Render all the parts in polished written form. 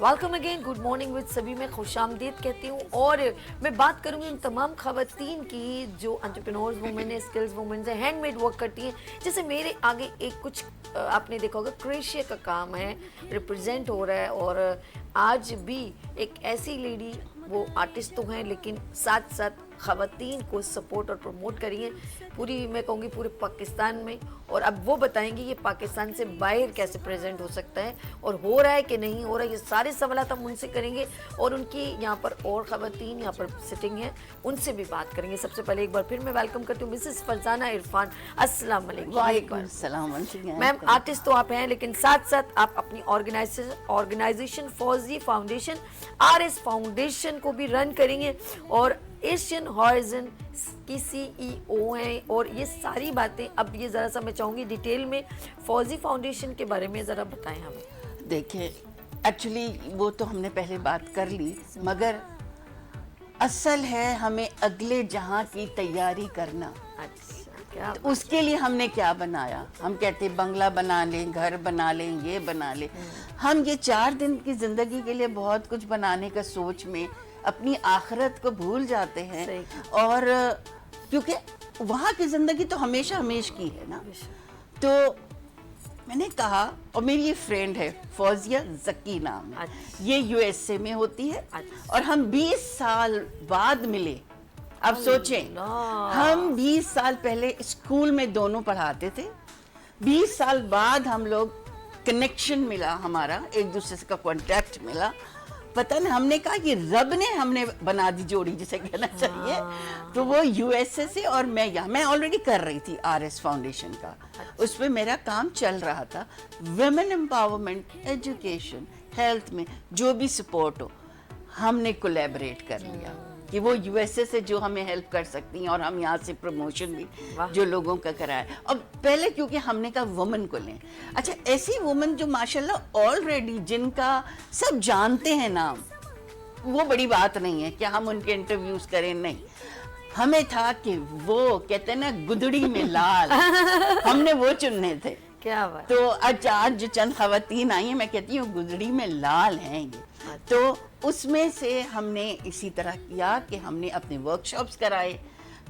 Welcome again, good morning with सभी में खुश आमदीद कहती हूँ। और मैं बात करूँगी उन तमाम ख़वातीन की जो एंटरप्रेन्योर्स वुमेन है, स्किल्स वुमेन है, हैंडमेड वर्क करती हैं। जैसे मेरे आगे एक कुछ आपने देखा होगा क्रोशिया का काम है, रिप्रेजेंट हो रहा है। और आज भी एक ऐसी लेडी, वो आर्टिस्ट तो हैं लेकिन साथ साथ ख़वातीन को सपोर्ट और प्रमोट करी है पूरी, मैं कहूँगी पूरे पाकिस्तान में। और अब वो बताएंगी ये पाकिस्तान से बाहर कैसे प्रेजेंट हो सकता है और हो रहा है कि नहीं हो रहा है। ये सारे सवालात हम उनसे करेंगे और उनकी यहाँ पर और ख़वातीन यहाँ पर सिटिंग है, उनसे भी बात करेंगे। सबसे पहले एक बार फिर मैं वेलकम करती हूँ मिसेस फरजाना इरफान। अस्सलाम वालेकुम। वालेकुम सलाम। मैम, आर्टिस्ट तो आप हैं लेकिन साथ साथ आप अपनी ऑर्गेनाइजेशन फौजी फाउंडेशन RS फाउंडेशन को भी रन करेंगे और एशियन हॉरिजन की CEO हैं। और ये सारी बातें अब ये ज़रा सा मैं चाहूँगी डिटेल में फौजी फाउंडेशन के बारे में ज़रा बताएं हमें। देखिए, एक्चुअली वो तो हमने पहले बात कर ली, मगर असल है हमें अगले जहां की तैयारी करना। अच्छा, क्या तो उसके लिए हमने क्या बनाया? हम कहते बंगला बना लें, घर बना लें, ये बना लें। हम ये 4 दिन की जिंदगी के लिए बहुत कुछ बनाने का सोच में अपनी आखिरत को भूल जाते हैं। और क्योंकि वहाँ की जिंदगी तो हमेशा हमेशा की है ना। तो मैंने कहा, और मेरी ये फ्रेंड है फौजिया जकी नाम है, ये USA में होती है और हम 20 साल बाद मिले। अब सोचें, हम 20 साल पहले स्कूल में दोनों पढ़ाते थे, 20 साल बाद हम लोग कनेक्शन मिला, हमारा एक दूसरे का कांटेक्ट मिला। पता नहीं, हमने कहा कि रब ने हमने बना दी जोड़ी, जिसे कहना चाहिए। तो वो USA से और मैं यहाँ, मैं ऑलरेडी कर रही थी RS फाउंडेशन का, उस पर मेरा काम चल रहा था। वुमेन एम्पावरमेंट, एजुकेशन, हेल्थ में जो भी सपोर्ट हो, हमने कोलैबोरेट कर लिया कि वो USA से जो हमें हेल्प कर सकती हैं और हम यहाँ से प्रमोशन भी जो लोगों का कराए। और पहले क्योंकि हमने कहा वुमेन को लें। अच्छा, ऐसी वुमेन जो माशाल्लाह ऑलरेडी जिनका सब जानते हैं नाम, वो बड़ी बात नहीं है कि हम उनके इंटरव्यूज करें, नहीं। हमें था कि वो कहते हैं ना गुदड़ी में लाल, हमने वो चुनने थे। क्या बात। तो आज जो चंद खवातीन आई हैं, मैं कहती हूँ गुदड़ी में लाल हैं ये। तो उसमें से हमने इसी तरह किया कि हमने अपने वर्कशॉप्स कराए,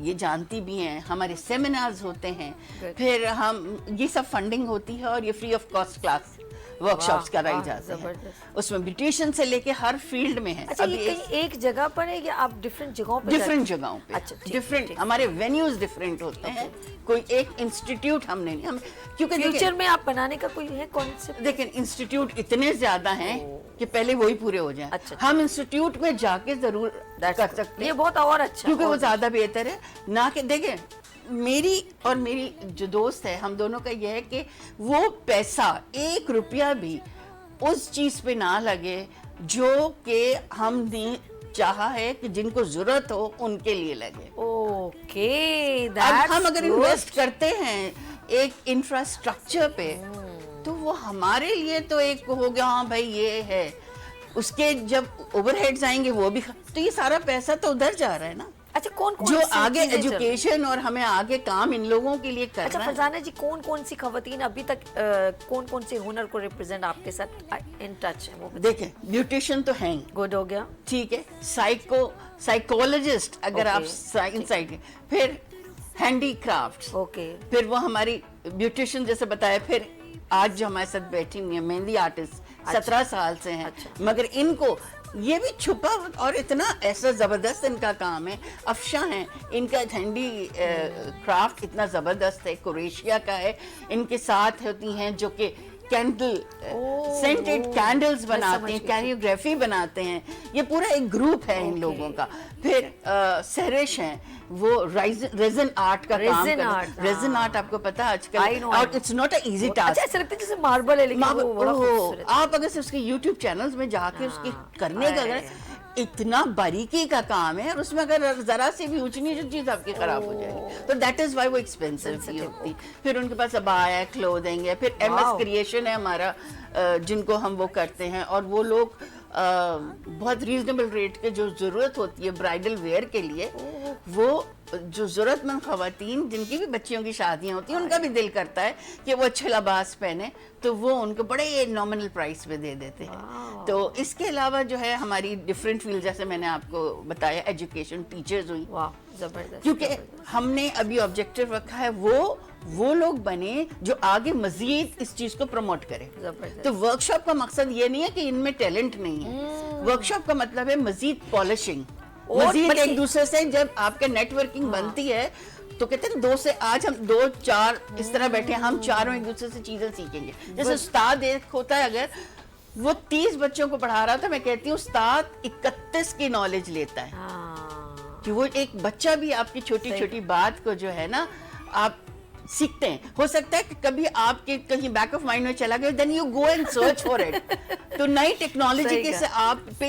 ये जानती भी हैं, हमारे सेमिनार्स होते हैं, फिर हम ये सब फंडिंग होती है और ये free of cost class workshops कराई जाती हैं। उसमें ब्यूटिशियन से लेके हर फील्ड में है। अच्छा, ये कहीं एक जगह पर है या आप डिफरेंट जगहों पे? डिफरेंट जगहों पे। अच्छा, डिफरेंट, हमारे वेन्यूज डिफरेंट होते हैं। कोई एक इंस्टीट्यूट हमने नहीं, हम क्योंकि फ्यूचर में आप बनाने का कोई है कॉन्सेप्ट? देखिए, इंस्टीट्यूट इतने ज्यादा हैं कि पहले वही पूरे हो जाएं। अच्छा, हम इंस्टीट्यूट में जाके जरूर कर सकते हैं, ये बहुत और अच्छा, क्योंकि वो ज्यादा बेहतर है ना। कि देखें, मेरी और मेरी जो दोस्त है, हम दोनों का यह है कि वो पैसा 1 रुपया भी उस चीज पे ना लगे जो कि हमने चाहा है कि जिनको जरूरत हो उनके लिए लगे। ओके, अब हम अगर इन्वेस्ट करते हैं एक इंफ्रास्ट्रक्चर पे, तो वो हमारे लिए तो एक हो गया, हाँ भाई ये है। उसके जब ओवरहेड्स आएंगे वो भी, तो ये सारा पैसा तो उधर जा रहा है ना। अच्छा, कौन जो आगे एजुकेशन और हमें आगे काम इन लोगों के लिए करना है। अच्छा फरजाना जी, कौन कौन सी खवातीन अभी तक कौन कौन से हुनर को रिप्रेजेंट आपके साथ इन टच है? वो देखें, ब्यूटिशियन तो हैं, गुड हो गया, ठीक है। साइकोलॉजिस्ट अगर आप साइड, फिर हैंडीक्राफ्ट, ओके, फिर वो हमारी ब्यूटिशियन जैसे बताया। फिर आज जो हमारे साथ बैठी हुई है मेहंदी आर्टिस्ट, 17 साल से हैं। मगर इनको ये भी छुपा और इतना ऐसा जबरदस्त इनका काम है। अफशा हैं, इनका हैंडी क्राफ्ट इतना जबरदस्त है, क्रोएशिया का है। इनके साथ होती हैं जो कि कैंडल, सेंटेड कैंडल्स बनाते हैं, कैरियोग्राफी बनाते हैं। ये पूरा एक ग्रुप है इन लोगों का। फिर सहरिश हैं, वो रेजिन आर्ट का काम करते हैं। रेजिन आर्ट आपको पता है आजकल, और it's not a easy task. अच्छा, लगता है जैसे मार्बल है, लेकिन वो बड़ा खूबसूरत है। आप अगर से उसके YouTube चैनल्स में जाके उसके करने का, इतना बारीकी का काम है। और उसमें अगर जरा सी भी ऊंच नीच चीज आपकी खराब हो जाएगी, तो दैट इज व्हाई वो एक्सपेंसिव भी होती। फिर उनके पास अबाया, क्लोथिंग है। फिर MS क्रिएशन है हमारा, जिनको हम वो करते हैं। और वो लोग बहुत रीजनेबल रेट के जो जरूरत होती है ब्राइडल वेयर के लिए, वो जो जरूरतमंद खवातीन जिनकी भी बच्चियों की शादियां होती हैं, उनका भी दिल करता है कि वो अच्छे लिबास पहने, तो वो उनको बड़े नॉमिनल प्राइस पे दे देते हैं। تو اس کے علاوہ جو ہے ہماری ڈفرینٹ فیلڈ، جیسے میں نے آپ کو بتایا ایجوکیشن، ٹیچرز ہوئی، واہ زبردست. کیونکہ ہم نے ابھی آبجیکٹو رکھا ہے وہ لوگ بنے جو آگے مزید اس چیز کو پروموٹ کرے. زبردست. تو ورک شاپ کا مقصد یہ نہیں ہے کہ ان میں ٹیلنٹ نہیں ہے، ورک شاپ کا مطلب ہے مزید پالشنگ، مزید ایک دوسرے سے جب آپ کے نیٹ ورکنگ بنتی ہے تو کہتے ہیں 2 سے آج ہم 2 4 اس طرح بیٹھے ہم چاروں ایک دوسرے سے چیزیں سیکھیں گے. جیسے استاد ایک ہوتا ہے، اگر وہ 30 بچوں کو پڑھا رہا تھا، میں کہتی ہوں استاد 31 کی نالج لیتا ہے، کہ وہ ایک بچہ بھی آپ کی چھوٹی چھوٹی بات کو جو ہے نا آپ سیکھتے ہیں. ہو سکتا ہے کہ کبھی آپ کے کہیں بیک آف مائنڈ میں چلا گیا، then you go and search for it. تو نئی ٹیکنالوجی کے سے آپ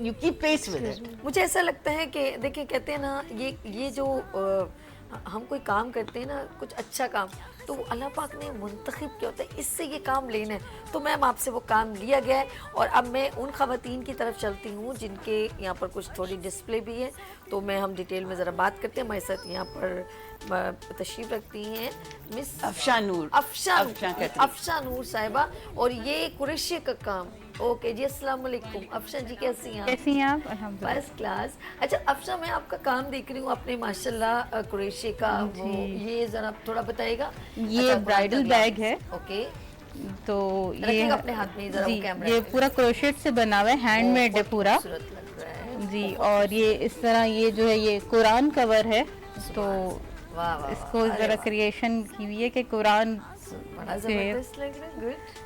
you keep pace with it. مجھے ایسا لگتا ہے کہ دیکھیں کہتے ہیں نا یہ جو ہم کوئی کام کرتے ہیں نا، کچھ اچھا کام، تو اللہ پاک نے منتخب کیا ہوتا ہے اس سے یہ کام لینا ہے. تو میم آپ سے وہ کام لیا گیا ہے، اور اب میں ان خواتین کی طرف چلتی ہوں جن کے یہاں پر کچھ تھوڑی ڈسپلے بھی ہے، تو میں ہم ڈیٹیل میں ذرا بات کرتے ہیں. ہمارے ساتھ یہاں پر تشریف رکھتی ہیں مس افشاں نور، افشاں نور صاحبہ، اور یہ قریشی کا کام. اوکے جی، السلام علیکم افشاں جی، کیسی ہیں آپ؟ کیسی ہیں آپ؟ الحمدللہ فرسٹ کلاس. اچھا افشاں، میں آپ کا کام دیکھ رہی ہوں اپنے ماشاءاللہ قریشی کا، وہ یہ ذرا تھوڑا بتائے گا. یہ برائڈل بیگ ہے. اوکے، تو یہ اپنے ہاتھ میں ذرا جی کیمرہ، یہ پورا کروشیٹ سے بنا ہوا ہے، ہینڈ میڈ ہے پورا خوبصورت لگ رہا ہے جی. اور یہ اس طرح یہ جو ہے یہ قرآن کور ہے، تو واہ واہ اس کو ذرا کریشن کی ہوئی ہے کہ قرآن بڑا زبردست لگ رہا ہے. گڈ.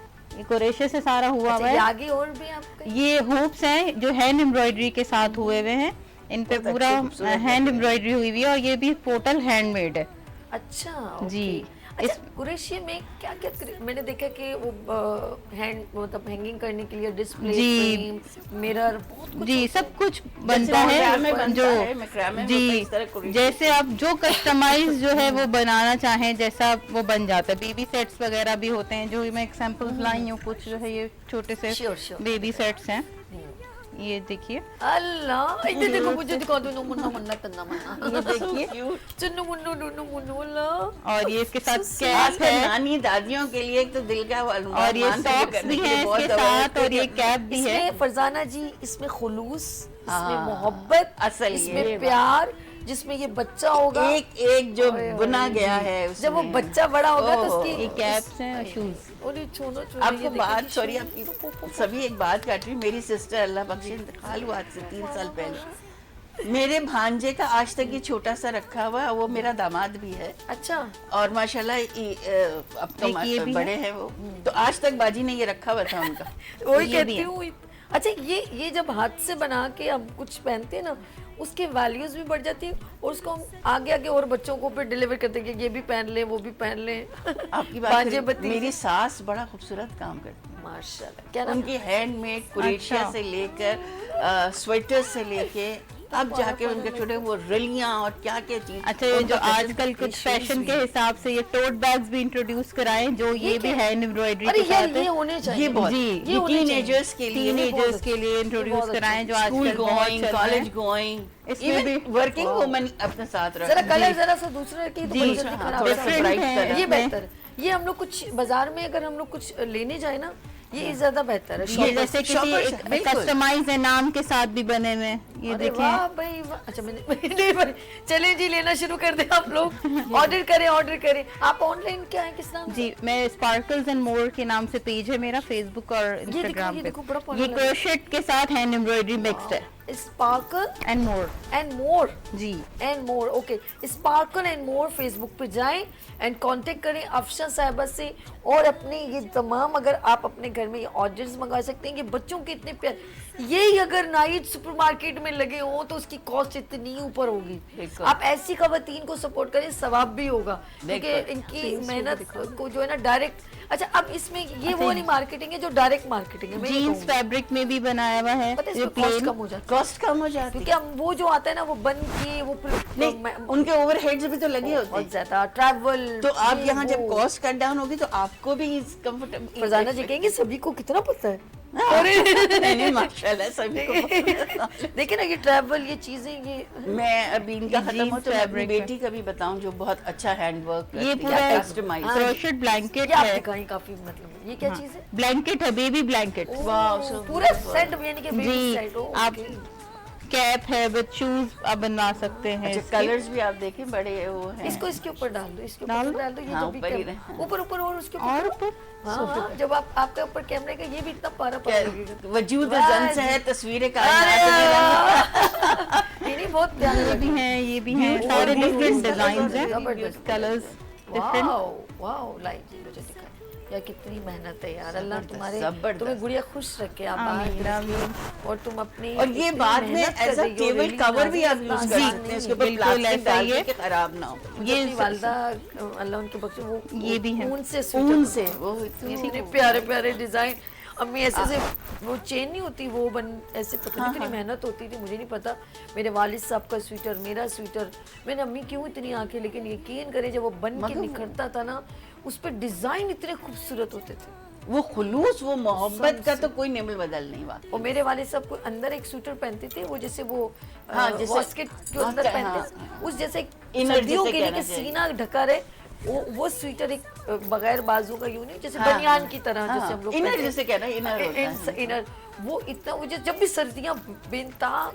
کروشے سے سارا ہوا ہوا ہے. آگے اور بھی آپ کا یہ ہوپس ہیں جو ہینڈ ایمبرائڈری کے ساتھ ہوئے ہوئے ہیں، ان پہ پورا ہینڈ ایمبرائڈری ہوئی ہوئی ہے، اور یہ بھی ٹوٹل ہینڈ میڈ ہے. اچھا جی. اچھا قریشی میں کیا کیا میں نے دیکھا کہ وہ ہینڈ مطلب ہینگنگ کرنے کے لیے ڈسپلے، فریم، مرر، بہت کچھ جی سب کچھ بنتا ہے. جو جی جیسے آپ جو کسٹمائز جو ہے وہ بنانا چاہیں جیسا وہ بن جاتا ہے. بیبی سیٹس وغیرہ بھی ہوتے ہیں، جو میں ایگزامپلز لائی ہوں کچھ جو ہے یہ چھوٹے سے بیبی سیٹس ہیں. یہ دیکھیے، اللہ ادھر دیکھو، مجھے دکھا دو. نو منا منا تنا منا، یہ دیکھیے. چنو منو نونو منو اللہ. اور یہ اس کے ساتھ کیپ ہے، نانی دادیوں کے لیے ایک تو دل کا اور یہ ساکس بھی ہیں اس کے ساتھ، اور یہ کیپ بھی ہے. اس میں فرزانہ جی، اس میں خلوص، اس میں محبت، اصل اس میں پیار، جس میں یہ بچہ ہوگا ایک جو بنا گیا ہے. جب وہ بچہ بڑا ہوگا تو اس کی یہ کیپس ہیں اور شوز. آپ کو بات، سوری آپ کی سبھی ایک بات کاٹ رہی. میری سسٹر اللہ بخشے انتقال ہوا آج سے 3 سال پہلے. میرے بھانجے کا آج تک یہ چھوٹا سا رکھا ہوا ہے، وہ میرا داماد بھی ہے. اچھا. اور ماشاءاللہ اب تو بڑے ہیں وہ، تو آج تک باجی نے یہ رکھا ہوا تھا ان کا. وہی کہتی ہوں. اچھا یہ جب ہاتھ سے بنا کے ہم کچھ پہنتے ہیں نا، اس کے ویلیوز بھی بڑھ جاتی ہیں، اور اس کو ہم آگے اور بچوں کو پھر ڈیلیور کرتے ہیں کہ یہ بھی پہن لیں، وہ بھی پہن لیں. آپ کی بات، میری ساس بڑا خوبصورت کام کرتی ہے ماشاءاللہ. کیا ان کی ہینڈ میڈ کریشیا سے لے کر سویٹر سے لے کے اب جا کے ان کے چھوٹے وہ رلیاں اور کیا کیا چیز. اچھا یہ جو آج کل کچھ فیشن کے حساب سے یہ ٹوٹ بیگز بھی انٹروڈیوس کرائیں، جو یہ بھی ہینڈ ایمبرائڈری کے ساتھ یہ ہونے چاہیے. یہ ٹین ایجرز کے لیے انٹروڈیوس کرائیں، جو آج کل گوئنگ، کالج گوئنگ، اس میں بھی ورکنگ وومن اپنے ساتھ رکھیں. ذرا کلر ذرا سا دوسرا کی تو یہ بہتر. یہ ہم لوگ کچھ بازار میں اگر ہم لوگ کچھ لینے جائیں نا، یہ زیادہ بہتر ہے. یہ جیسے کسی کسٹمائز ہے نام کے ساتھ بھی بنے ہوئے. یہ دیکھیں. واہ بھائی واہ. اچھا میں نے چلیں جی لینا شروع کر دیں آپ لوگ. آرڈر کریں. آپ آن لائن کیا ہے کس نام؟ جی میں اسپارکلز اینڈ مور کے نام سے پیج ہے میرا فیس بک اور انسٹاگرام پہ. یہ کروشیٹ کے ساتھ ہینڈ ایمبرائڈری مکسڈ ہے. اسپارکل اینڈ مور جی and more. Okay Sparkle and More Facebook پہ جائیں اینڈ کانٹیکٹ کریں افشاں صاحبہ سے. اور اپنے یہ تمام اگر آپ اپنے گھر میں یہ آرڈرز منگا سکتے ہیں. یہ بچوں کے اتنے پیار، یہی اگر نائٹ سپر مارکیٹ میں لگے ہوں تو اس کی کاسٹ اتنی اوپر ہوگی. آپ ایسی خواتین کو سپورٹ کریں، ثواب بھی ہوگا، کیونکہ ان کی محنت کو جو ہے نا ڈائریکٹ. اچھا اب اس میں یہ وہ نہیں مارکیٹنگ ہے جو ڈائریکٹ مارکیٹنگ ہے. جینز فیبرک میں بھی بنایا ہوا ہے. کاسٹ کم ہو جاتی ہے، کاسٹ کم ہو جاتی ہے، کیونکہ وہ جو آتا ہے نا وہ بن کے وہ ان کے اوور ہیڈز بھی تو لگے ہوتے ہیں بہت زیادہ. ٹریول تو آپ یہاں جب کاسٹ کٹ ڈاؤن ہوگی تو آپ کو بھی کمفرٹیبل. فرزانہ جی کہیں گے سبھی کو کتنا پتہ ہے. نہیں نہیں ماشاءاللہ سبھی کو دیکھیں نا یہ ٹریول یہ چیزیں یہ میں ابھی ان کا ختم ہو تو میں اپنی fabric بیٹی کا بھی بتاؤں جو بہت اچھا ہینڈ ورک یہ پورا کسٹمائز کروشٹ بلینکٹ یہ آپ ہے, دکھائیں کافی مطلب یہ کیا چیز ہے بلینکٹ ہے, بیبی بلینکٹ. پورا سیٹ یعنی کہ بیبی جی سیٹ ہو آپ کیپ ہے وتھ شوز آپ بنوا سکتے ہیں. اچھا کلرز بھی آپ دیکھیں بڑے وہ ہیں. اس کو اس کے اوپر ڈال دو, اس کے اوپر ڈال دو, یہ ہاں، جو بھی اوپر ہی رہے. اوپر اوپر اور اس کے اور اوپر اوپر ہاں جب آپ کا اوپر کیمرے کا یہ بھی اتنا پارا لگے گا. وجود زن سے ہے تصویر کائنات. نہیں بہت پیارے یہ لگے. بھی ہیں, یہ بھی ہیں, سارے ڈفرینٹ ڈیزائنز ہیں, کلرز ڈفرینٹ. واو واو لائٹ مجھے دکھا یا کتنی محنت ہے یار. اللہ تمہارے زبردست. تمہیں گڑیا خوش رکھے آمین، آمین. اور تم اپنی اور یہ بعد میں ایز اے ٹیبل کور بھی آپ یوز کر سکتے ہیں, اس کے اوپر بالکل پلاسٹک ایسا ڈال ہی ہے. کے کہ خراب نہ ہو. یہ والدہ اللہ ان کے بخشے وہ یہ بھی ہیں. اون سے اون سے وہ اتنے پیارے پیارے ڈیزائن. امی ایسے سے وہ چین نہیں ہوتی وہ ایسے پتہ نہیں اتنی محنت ہوتی تھی مجھے نہیں پتا. میرے والد صاحب کا سویٹر, میرا سویٹر, میں نے امی کیوں اتنی آنکھیں, لیکن یقین کریں جب وہ بن کے نکھرتا تھا نا اس پہ ڈیزائن اتنے خوبصورت ہوتے تھے. وہ خلوص وہ محبت کا تو کوئی نمل بدل نہیں ہوا. اور میرے والد صاحب کو اندر ایک سویٹر پہنتے تھے وہ جیسے وہ جیسے واسکٹ جو اندر پہنتے اس جیسے انر سردیوں جیسے کے لیے کہنا کہ سینہ ڈھکا رہے وہ سویٹر ایک بغیر بازو کا یوں نہیں جیسے بنیان کی طرح جیسے ہم لوگ انر جیسے کہنا انر ہوتا ہے. انر وہ اتنا مجھے جب بھی سردیاں بے انتہا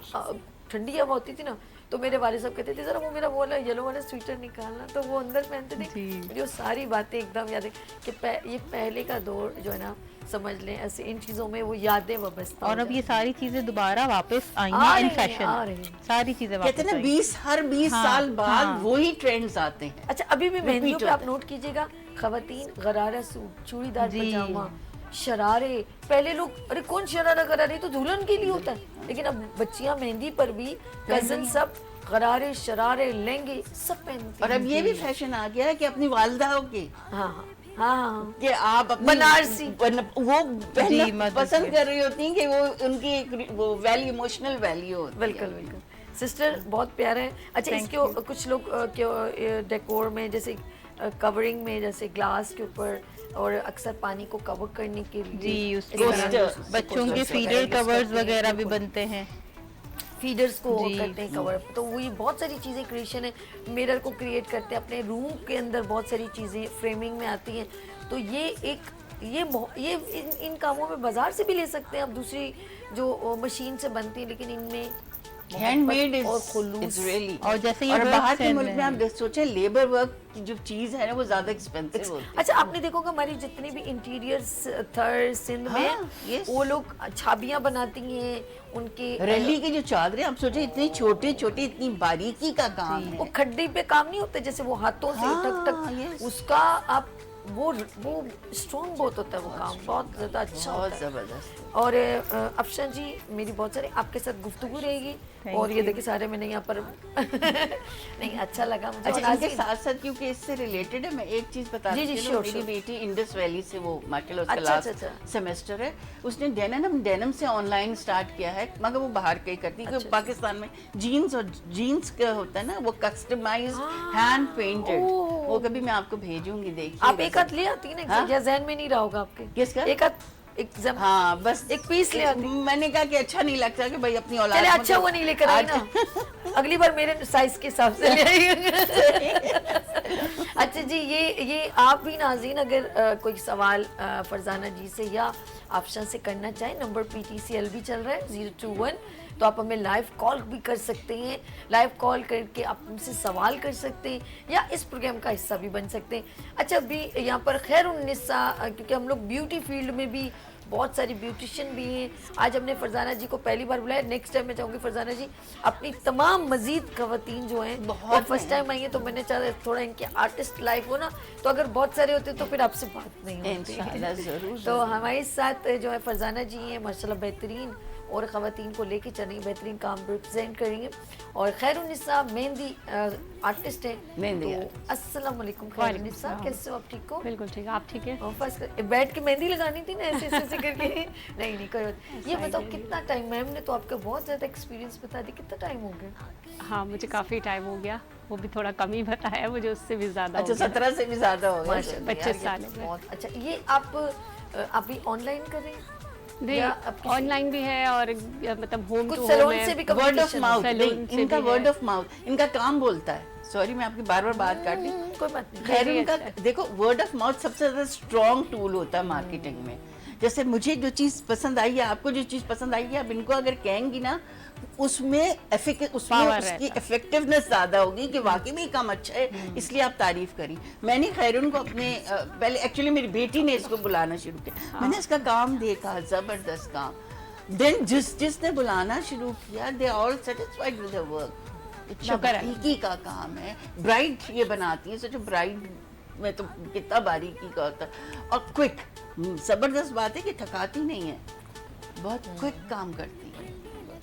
ٹھنڈی ہوا ہوتی تھی نا تو میرے والد صاحب کہتے تھے ذرا وہ میرا والا یلو والا سویٹر نکالنا, تو وہ اندر پہنتے تھے. جو ساری باتیں ایک دم یاد ہے کہ یہ پہلے کا دور جو ہے نا سمجھ لیں ایسے ان چیزوں میں وہ یادیں وابستہ. اور اب یہ ساری چیزیں دوبارہ واپس آئی ہیں ان فیشن, ساری چیزیں کہتے واپس ہیں نا ہر 20 سال بعد وہی ٹرینڈز آتے ہیں. اچھا ابھی بھی مہندیوں پہ آپ نوٹ کیجئے گا خواتین غرارہ سوٹ, چوڑی دار پجامہ, شرارے. پہلے لوگ ارے کون شرارہ کرا رہی تو دلہن کے لیے ہوتا ہے, لیکن اب بچیاں مہندی پر بھی کزن سب غرارے شرارے لہنگے سب پہنتی. اور اب یہ بھی فیشن آ گیا ہے کہ اپنی والدہ کے ہاں ہاں کہ آپ بنارسی وہ پہننا پسند کر رہی ہوتی ہیں کہ وہ ان کی ایک وہ ویلیو ایموشنل ویلیو ہوتی ہے. بالکل بالکل. سسٹر بہت پیارا ہے. اچھا اس کے کچھ لوگ ڈیکور میں جیسے کورنگ میں جیسے گلاس کے اوپر اور اکثر پانی کو کور کرنے کے لیے بچوں کے فیڈر کورز وغیرہ بھی بنتے ہیں, فیڈرز کو کرتے ہیں کور. تو وہی بہت ساری چیزیں کریشن ہے. میرر کو کریٹ کرتے ہیں اپنے روم کے اندر, بہت ساری چیزیں فریمنگ میں آتی ہیں. تو یہ ایک یہ ان کاموں میں بازار سے بھی لے سکتے ہیں آپ, دوسری جو مشین سے بنتی ہیں, لیکن ان میں ہینڈ میڈ اور خلوص. اور جیسے اور باہر کے ملک میں آپ سوچیں لیبر ورک کی جو چیز ہے نا وہ زیادہ ایکسپینسو ہوتی ہے. اچھا آپ نے دیکھو گا ہماری جتنی بھی انٹیریئر تھر سندھ میں وہ لوگ چھابیاں بناتی ہیں ان کے ریلی کی جو چادریں آپ سوچیں اتنی چھوٹی چھوٹی اتنی باریکی کا کام ہے. وہ کھڈی پہ کام نہیں ہوتا جیسے وہ ہاتھوں سے ٹک ٹک اس کا آپ وہ اسٹرانگ بہت ہوتا ہے وہ کام, بہت زیادہ اچھا ہوتا ہے. بہت زبردست. اور افشان جی میری بہت ساری آپ کے ساتھ گفتگو رہے گی, اور یہ دیکھیں سارے میں نے یہاں پر نہیں اچھا لگا مجھے. اچھا ان کے ساتھ ساتھ کیونکہ اس سے ریلیٹڈ ہے میں ایک چیز بتاتی ہوں. میری بیٹی انڈس ویلی سے وہ ماشاءاللہ اس کا لاسٹ سیمسٹر ہے, اس نے ڈینم سے آن لائن اسٹارٹ کیا ہے, مگر وہ باہر کے ہی کرتی ہے کیونکہ پاکستان میں جینز اور جینز کا ہوتا ہے نا وہ کسٹمائز ہینڈ پینٹڈ. وہ کبھی میں آپ کو بھیجوں گی, دیکھیے. آپ ایک ہاتھ لے آتی نا یا ذہن میں نہیں رہا ہوگا آپ کے کس کا ایک ہاتھ ہاں بس ایک پیس لے آتی. میں نے کہا کہ اچھا نہیں لگتا کہ بھائی اپنی اولاد اچھا وہ نہیں لے کر آئی نا, اگلی بار میرے سائز کے حساب سے لے آئی. اچھا جی یہ آپ بھی ناظرین اگر کوئی سوال فرزانہ جی سے یا آفشان سے کرنا چاہیں, نمبر PTCL بھی چل رہا ہے 021, تو آپ ہمیں لائیو کال بھی کر سکتے ہیں. لائیو کال کر کے آپ ہم سے سوال کر سکتے ہیں یا اس پروگرام کا حصہ بھی بن سکتے ہیں. اچھا ابھی یہاں پر خیر النساء کیونکہ ہم لوگ بیوٹی فیلڈ میں بھی بہت ساری بیوٹیشین بھی ہیں. آج ہم نے فرزانہ جی کو پہلی بار بلایا, نیکسٹ ٹائم میں چاہوں گی فرزانہ جی اپنی تمام مزید خواتین جو ہیں بہت فرسٹ ٹائم آئی ہیں, تو میں نے چاہا تھوڑا ان کے آرٹسٹ لائف ہو نا, تو اگر بہت سارے ہوتے تو پھر آپ سے بات نہیں ہوتی. انشاءاللہ ضرور. تو ہمارے ساتھ جو ہے فرزانہ جی ہیں ماشاءاللہ بہترین, اور خواتین کو لے کے چلیں بہترین کام ریپرزینٹ کریں گے. اور خیر النساء مہندی آرٹسٹ ہیں. السلام علیکم خیر النساء, کیسے ہو آپ؟ ٹھیک ہو؟ بالکل ٹھیک, آپ ٹھیک ہے؟ بیٹھ کے مہندی لگانی تھی نا ایسے ایسے کر کے. نہیں کوئی بات. یہ بتاؤ کتنا ٹائم, میم نے تو آپ کا بہت زیادہ ایکسپیرینس بتا دی, کتنا ٹائم ہو گیا؟ ہاں مجھے کافی ٹائم ہو گیا, وہ بھی تھوڑا کم ہی بتایا مجھے, اس سے بھی زیادہ. اچھا 17 سے بھی زیادہ ہو گیا. 25 سال. بہت اچھا. یہ آپ ابھی آن لائن کر رہے ہیں؟ नहीं, या अब किसी- ऑनलाइन भी है और मतलब होम कुछ टू सैलून होम से भी है। Word of competition mouth, saloon से इनका भी है। वर्ड ऑफ माउथ, इनका काम बोलता है। सॉरी मैं आपकी बार बार बात काट ली। कोई बात नहीं। खैर नहीं, उनका अच्छा। देखो वर्ड ऑफ माउथ सबसे ज्यादा स्ट्रॉन्ग टूल होता है मार्केटिंग में। जैसे मुझे जो चीज पसंद आई है, आपको जो चीज पसंद आई है, आप इनको अगर कहेंगी ना, उसमें उसमें Power उसकी रहता। इफेक्टिवनेस ज्यादा होगी कि वाकई में ये काम अच्छा है, इसलिए आप तारीफ करी। मैंने खैरून को अपने पहले एक्चुअली मेरी बेटी ने इसको बुलाना शुरू किया, मैंने इसका काम देखा, जबरदस्त काम। देन जिसने बुलाना शुरू किया, they all satisfied with the work. इतना शुक्र है। बारीकी का काम है, ब्राइड ये बनाती है, सोचो ब्राइड में तो कितना बारीकी का होता है, और क्विक। जबरदस्त बात है कि थकाती नहीं है, बहुत क्विक काम करती है,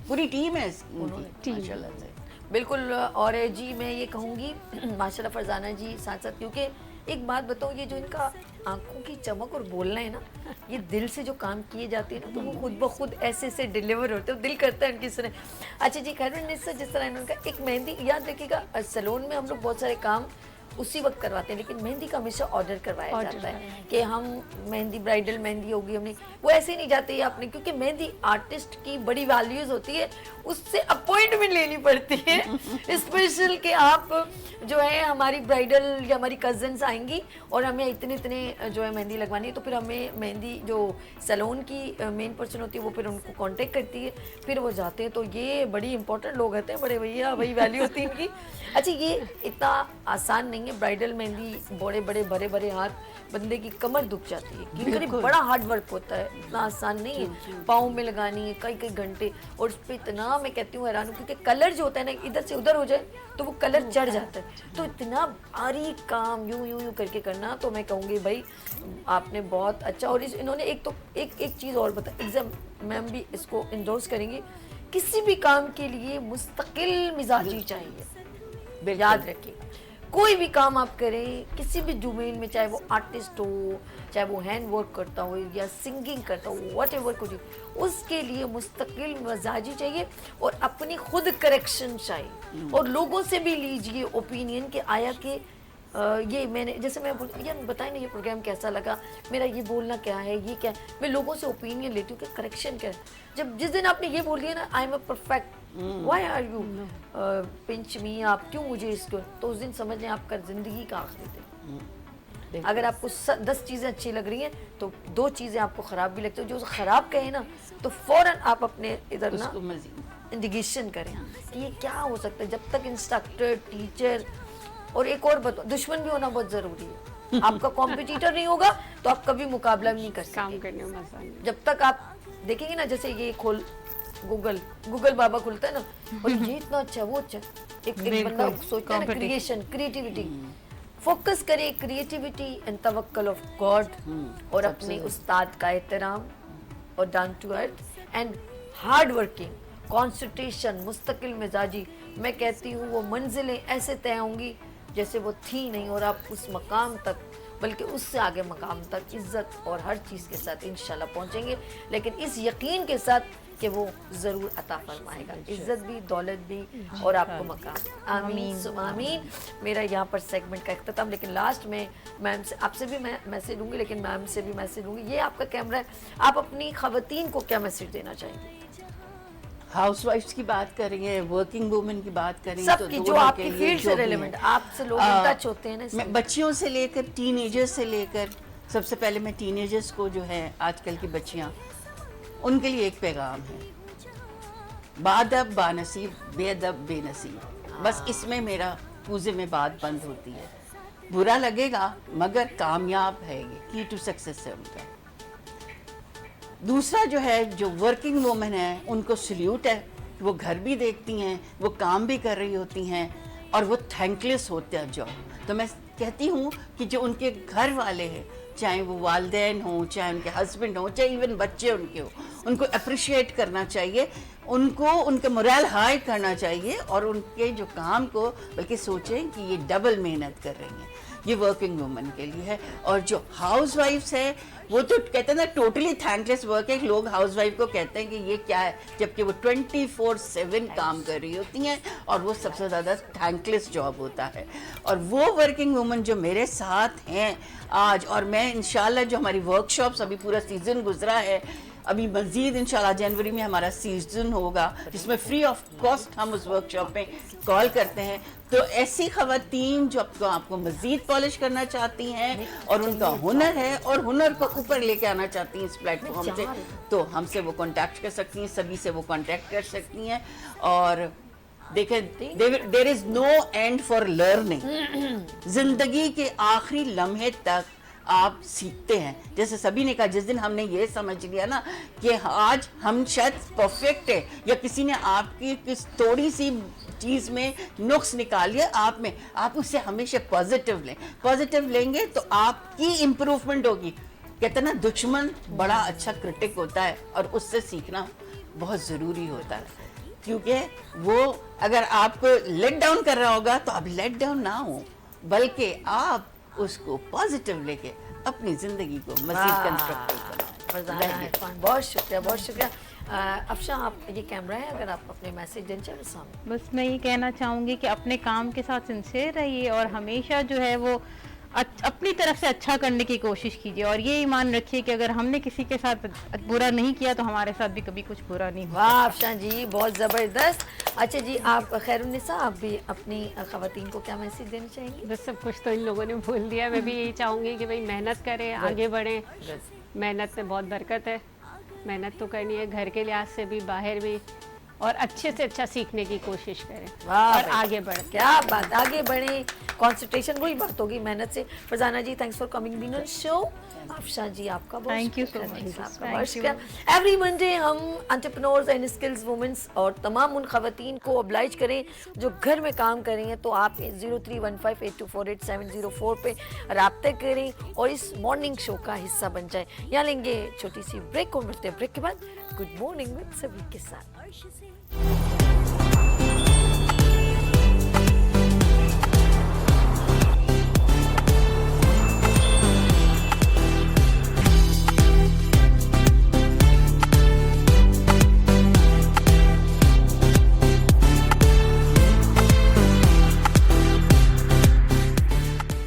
पूरी टीम है टीम। माशाल्लाह से। बिल्कुल। और जी मैं ये कहूँगी माशाल्लाह फरजाना जी साथ साथ, क्योंकि एक बात बताऊँ, ये जो इनका आंखों की चमक और बोलना है ना, ये दिल से जो काम किए जाते हैं ना, तो वो खुद ब खुद ऐसे ऐसे डिलीवर होते हैं, दिल करता है उनकी सुने। अच्छा जी, खैर जिस तरह इन्होंने कहा, एक मेहंदी याद रखिएगा, सैलून में हम लोग बहुत सारे काम उसी वक्त करवाते हैं, लेकिन मेहंदी का हमेशा ऑर्डर करवाया Order जाता है कि हम मेहंदी, ब्राइडल मेहंदी होगी हमने, वो ऐसे ही नहीं जाती है आपने, क्योंकि मेहंदी आर्टिस्ट की बड़ी वैल्यूज होती है, उससे अपॉइंटमेंट लेनी पड़ती है स्पेशल कि आप जो है हमारी ब्राइडल या हमारी कजन्स आएंगी और हमें इतने इतने जो है मेहंदी लगवानी है, तो फिर हमें मेहंदी जो सैलून की मेन पर्सन होती है वो फिर उनको कांटेक्ट करती है, फिर वो जाते हैं। तो ये बड़ी इंपॉर्टेंट लोग होते हैं, बड़े भैया, वही वैल्यू होती है इनकी। अच्छा, ये इतना आसान नहीं है ब्राइडल मेहंदी, बड़े बड़े भरे भरे हाथ, बंदे की कमर दुख जाती है, क्योंकि बड़ा हार्ड वर्क होता है, इतना आसान नहीं है। पाँव में लगानी है कई कई घंटे, और उस पर इतना मैं कहती हूँ हैरान हूँ, क्योंकि कलर जो होता है ना, इधर से उधर हो जाए तो वो कलर चढ़ जाता है, तो इतना बारीक काम यूं यूं यूं करके करना, तो मैं कहूँगी भाई आपने बहुत अच्छा। और इन्होंने एक चीज़ और बताई, एग्जाम मैम भी इसको इंडोर्स करेंगी, किसी भी काम के लिए मुस्तकिल मिजाजी चाहिए, याद रखिए। कोई भी काम आप करें किसी भी डोमेन में, चाहे वो आर्टिस्ट हो, चाहे वो हैंड वर्क करता हो या सिंगिंग करता हो, वट एवर कुछ, उसके लिए मुस्तकिल मिजाजी चाहिए और अपनी खुद करेक्शन चाहिए, और लोगों से भी लीजिए ओपिनियन के आया कि ये मैंने, जैसे मैं यार बताएं ना ये प्रोग्राम कैसा लगा, मेरा ये बोलना क्या है, ये क्या है, मैं लोगों से ओपिनियन लेती हूँ कि करेक्शन क्या है। जब जिस दिन आपने ये बोल दिया ना, I am a perfect, why are you pinch me, आप क्यों मुझे इसको, तो उस दिन समझ लें आपका जिंदगी का आखिरी दिन। अगर आपको 10 चीज़ें अच्छी लग रही हैं तो 2 चीज़ें आपको ख़राब भी लगती है, जो ख़राब कहे ना तो फ़ौरन आप अपने इधर ना इंडिकेशन करें कि ये क्या हो सकता है। जब तक इंस्ट्रक्टर, टीचर, और एक और बताओ, दुश्मन भी होना बहुत ज़रूरी है। आपका कॉम्पिटिटर नहीं होगा तो आप कभी मुकाबला भी नहीं कर काम सकते। करने में मजा नहीं। जब तक आप देखेंगे ना, जैसे ये खोल गूगल बाबा खुलता है ना, और ये इतना अच्छा है, वो अच्छा है। एक बंदा सोचता है ना, क्रिएशन, क्रिएटिविटी, फोकस करे क्रिएटिविटी एंड तवक्कल ऑफ गॉड, और अपने उस्ताद का एहतराम, और down to earth and hard working, concentration, मुस्तकिल मिजाजी। मैं कहती हूँ वो मंजिलें ऐसे तय होंगी जैसे वो थी नहीं, और आप उस मकाम तक, बल्कि उससे आगे मकाम तक इज्जत और हर चीज़ के साथ इंशाल्लाह पहुँचेंगे, लेकिन इस यकीन के साथ कि वो ज़रूर अता फरमाएगा, इज्जत भी, दौलत भी, और आपको मकाम। आमीन सुम्मा आमीन। मेरा यहाँ पर सेगमेंट का इख्तिताम, लेकिन लास्ट में मैम से, आपसे भी मैं मैसेज लूँगी, लेकिन मैम से भी मैसेज लूँगी। ये आपका कैमरा है, आप अपनी ख़वातीन को क्या मैसेज देना चाहेंगे? हाउसवाइफ्स की बात करेंगे, वर्किंग वुमेन की बात करेंगे, सबकी जो आपकी फील्ड से रिलेवेंट, आपसे लोग इन टच होते हैं ना, मैं बच्चियों से लेकर टीनेजर्स से लेकर, सबसे पहले मैं टीनेजर्स को जो है, आजकल की बच्चियां, उनके लिए एक पैगाम है, बादब बानसीब, बेअदब बेनसीब। बस इसमें मेरा पूजे में बात बंद होती है। बुरा लगेगा मगर कामयाब है, ये की टू सक्सेस है उनका। दूसरा जो है, जो वर्किंग वुमेन है, उनको सल्यूट है, वो घर भी देखती हैं, वो काम भी कर रही होती हैं, और वो थैंकलेस होते हैं जॉब। तो मैं कहती हूँ कि जो उनके घर वाले हैं, चाहे वो वालिदैन हों, चाहे उनके हस्बैंड हों, चाहे इवन बच्चे उनके हों, उनको अप्रिशिएट करना चाहिए, उनको उनका मोरल हाई करना चाहिए, और उनके जो काम को बल्कि सोचें कि ये डबल मेहनत कर रही हैं। ये वर्किंग वुमन के लिए है। और जो हाउस वाइफ्स है, वो तो कहते हैं ना टोटली थैंकलेस वर्क है। लोग हाउस वाइफ को कहते हैं कि ये क्या है, जबकि वो 24/7 काम कर रही होती हैं, और वो सबसे ज़्यादा थैंकलेस जॉब होता है। और वो वर्किंग वुमन जो मेरे साथ हैं आज, और मैं इंशाल्लाह जो हमारी वर्कशॉप्स, अभी पूरा सीज़न गुजरा है, अभी मजीद इंशाल्लाह जनवरी में हमारा सीजन होगा जिसमें फ्री ऑफ कॉस्ट हम उस वर्कशॉप में कॉल करते हैं। तो ऐसी खवातीन जो आपको मजीद पॉलिश करना चाहती हैं और उनका हुनर है और हुनर को ऊपर लेके आना चाहती हैं इस प्लेटफॉर्म से, तो हमसे वो कांटेक्ट कर सकती हैं, सभी से वो कांटेक्ट कर सकती हैं। और देखें, there is no end for learning. जिंदगी के आखिरी लम्हे तक आप सीखते हैं। जैसे सभी ने कहा, जिस दिन हमने ये समझ लिया ना कि आज हम शायद परफेक्ट है, या किसी ने आपकी किस थोड़ी सी चीज में नुक्स निकाल लिया आप में, आप उससे हमेशा पॉजिटिव लें। पॉजिटिव लेंगे तो आपकी इम्प्रूवमेंट होगी। कहते हैं ना, दुश्मन बड़ा अच्छा क्रिटिक होता है और उससे सीखना बहुत जरूरी होता है, क्योंकि वो अगर आपको लेट डाउन कर रहा होगा तो आप लेट डाउन ना हो, बल्कि आप उसको पॉजिटिव लेके अपनी जिंदगी को मजीद कंस्ट्रक्टिव बनाएं। बहुत शुक्रिया, बहुत शुक्रिया। अफशा, आप ये कैमरा है, अगर आप अपने मैसेज देना चाहें सामने। बस मैं ये कहना चाहूँगी कि अपने काम के साथ सिंसियर रहिए और हमेशा जो है वो अपनी तरफ से अच्छा करने की कोशिश कीजिए, और ये ईमान रखिए कि अगर हमने किसी के साथ बुरा नहीं किया तो हमारे साथ भी कभी कुछ बुरा नहीं हुआ। वाह अफशा जी, बहुत ज़बरदस्त। अच्छा जी, आप खैरुन्निसा, आप भी अपनी खवातीन को क्या मैसेज देना चाहेंगी? बस सब कुछ तो इन लोगों ने बोल दिया। मैं भी यही चाहूँगी कि भाई मेहनत करें, आगे बढ़ें। मेहनत में बहुत बरकत है, मेहनत तो करनी है, घर के लिहाज से भी, बाहर भी, और अच्छे से अच्छा सीखने की कोशिश करें और आगे बढ़ें। क्या बात, आगे बढ़े, कंसंट्रेशन, वही बात होगी मेहनत से। Farzana ji, thanks for coming been on show. Afsha ji, आपका बहुत Thank you so शुक्रिया, much. thanks, आपका Thank बहुत you. शुक्रिया। एवरी मंडे हम एंटरप्रेन्योर्स एंड स्किल्स वुमेन्स और तमाम उन खवातीन को ऑब्लाइज करें जो घर में काम कर रही हैं, तो आप 0315824870 पे रब्ता करें और इस मॉर्निंग शो का हिस्सा बन जाए। यहाँ लेंगे छोटी सी ब्रेक, को मिलते हैं ब्रेक के बाद गुड मॉर्निंग विद सभी के साथ।